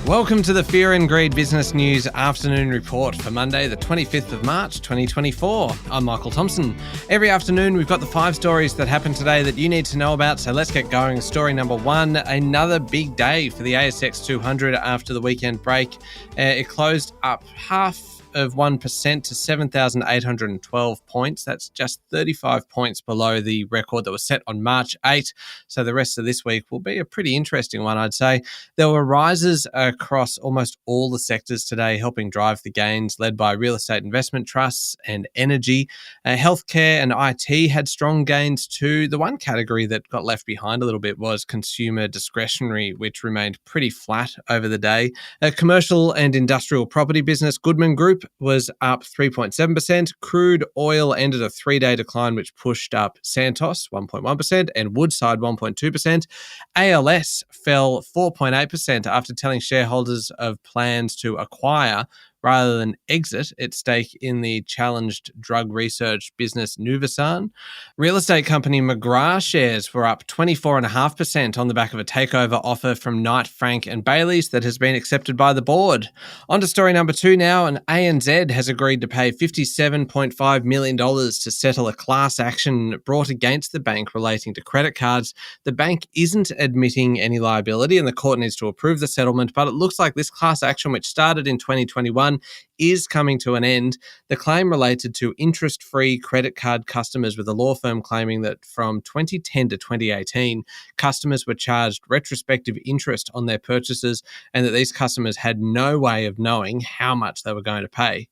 Welcome to the Fear and Greed Business News Afternoon Report for Monday, the 25th of March, 2024. I'm Michael Thompson. Every afternoon, we've got the 5 stories that happened today that you need to know about, so let's get going. Story number 1, another big day for the ASX 200 after the weekend break. It closed up half of 1% to 7,812 points. That's just 35 points below the record that was set on March 8. So the rest of this week will be a pretty interesting one, I'd say. There were rises across almost all the sectors today, helping drive the gains, led by real estate investment trusts and energy. Healthcare and IT had strong gains too. The one category that got left behind a little bit was consumer discretionary, which remained pretty flat over the day. Commercial and industrial property business Goodman Group was up 3.7%. Crude oil ended a 3-day decline, which pushed up Santos 1.1% and Woodside 1.2%. ALS fell 4.8% after telling shareholders of plans to acquire rather than exit its stake in the challenged drug research business Nuvisan. Real estate company McGrath shares were up 24.5% on the back of a takeover offer from Knight Frank and Bailey's that has been accepted by the board. On to story number 2 now, and ANZ has agreed to pay $57.5 million to settle a class action brought against the bank relating to credit cards. The bank isn't admitting any liability and the court needs to approve the settlement, but it looks like this class action, which started in 2021, is coming to an end. The claim related to interest-free credit card customers, with a law firm claiming that from 2010 to 2018, customers were charged retrospective interest on their purchases and that these customers had no way of knowing how much they were going to pay.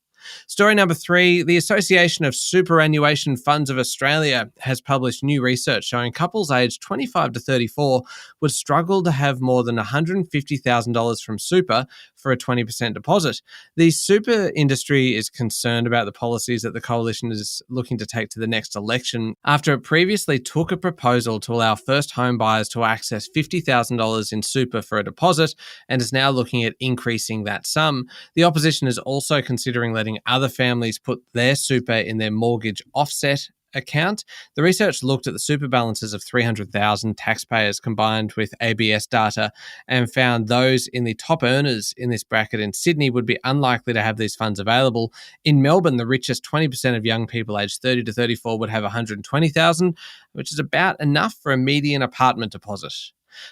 Story number 3, the Association of Superannuation Funds of Australia has published new research showing couples aged 25 to 34 would struggle to have more than $150,000 from super for a 20% deposit. The super industry is concerned about the policies that the coalition is looking to take to the next election after it previously took a proposal to allow first home buyers to access $50,000 in super for a deposit and is now looking at increasing that sum. The opposition is also considering letting other families put their super in their mortgage offset account. The research looked at the super balances of 300,000 taxpayers combined with ABS data and found those in the top earners in this bracket in Sydney would be unlikely to have these funds available. In Melbourne, the richest 20% of young people aged 30 to 34 would have 120,000, which is about enough for a median apartment deposit.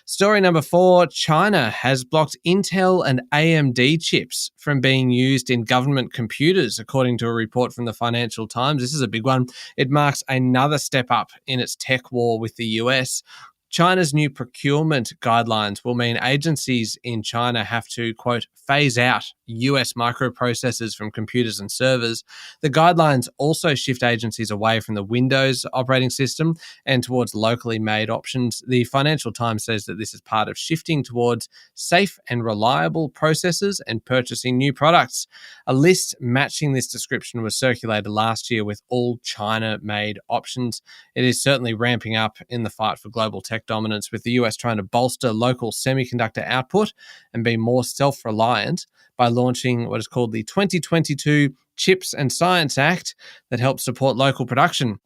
Story number 4, China has blocked Intel and AMD chips from being used in government computers, according to a report from the Financial Times. This is a big one. It marks another step up in its tech war with the US. China's new procurement guidelines will mean agencies in China have to, quote, phase out US microprocessors from computers and servers. The guidelines also shift agencies away from the Windows operating system and towards locally made options. The Financial Times says that this is part of shifting towards safe and reliable processors and purchasing new products. A list matching this description was circulated last year with all China-made options. It is certainly ramping up in the fight for global tech dominance, with the US trying to bolster local semiconductor output and be more self-reliant by launching what is called the 2022 Chips and Science Act that helps support local production.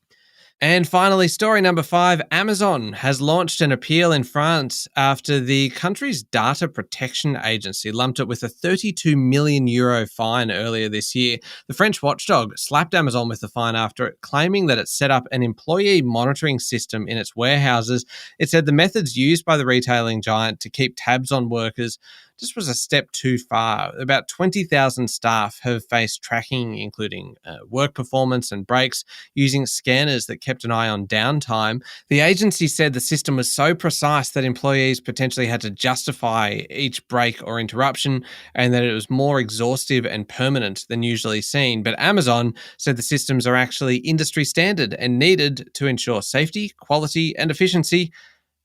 And finally, story number 5, Amazon has launched an appeal in France after the country's data protection agency lumped it with a €32 million fine earlier this year. The French watchdog slapped Amazon with the fine after it claiming that it set up an employee monitoring system in its warehouses. It said the methods used by the retailing giant to keep tabs on workers just was a step too far. About 20,000 staff have faced tracking, including work performance and breaks, using scanners that kept an eye on downtime. The agency said the system was so precise that employees potentially had to justify each break or interruption, and that it was more exhaustive and permanent than usually seen. But Amazon said the systems are actually industry standard and needed to ensure safety, quality, and efficiency,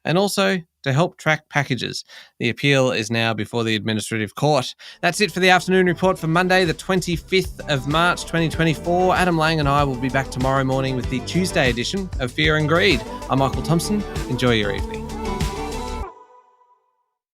and also to help track packages. The appeal is now before the administrative court. That's it for the afternoon report for Monday, the 25th of March, 2024. Adam Lang and I will be back tomorrow morning with the Tuesday edition of Fear and Greed. I'm Michael Thompson. Enjoy your evening.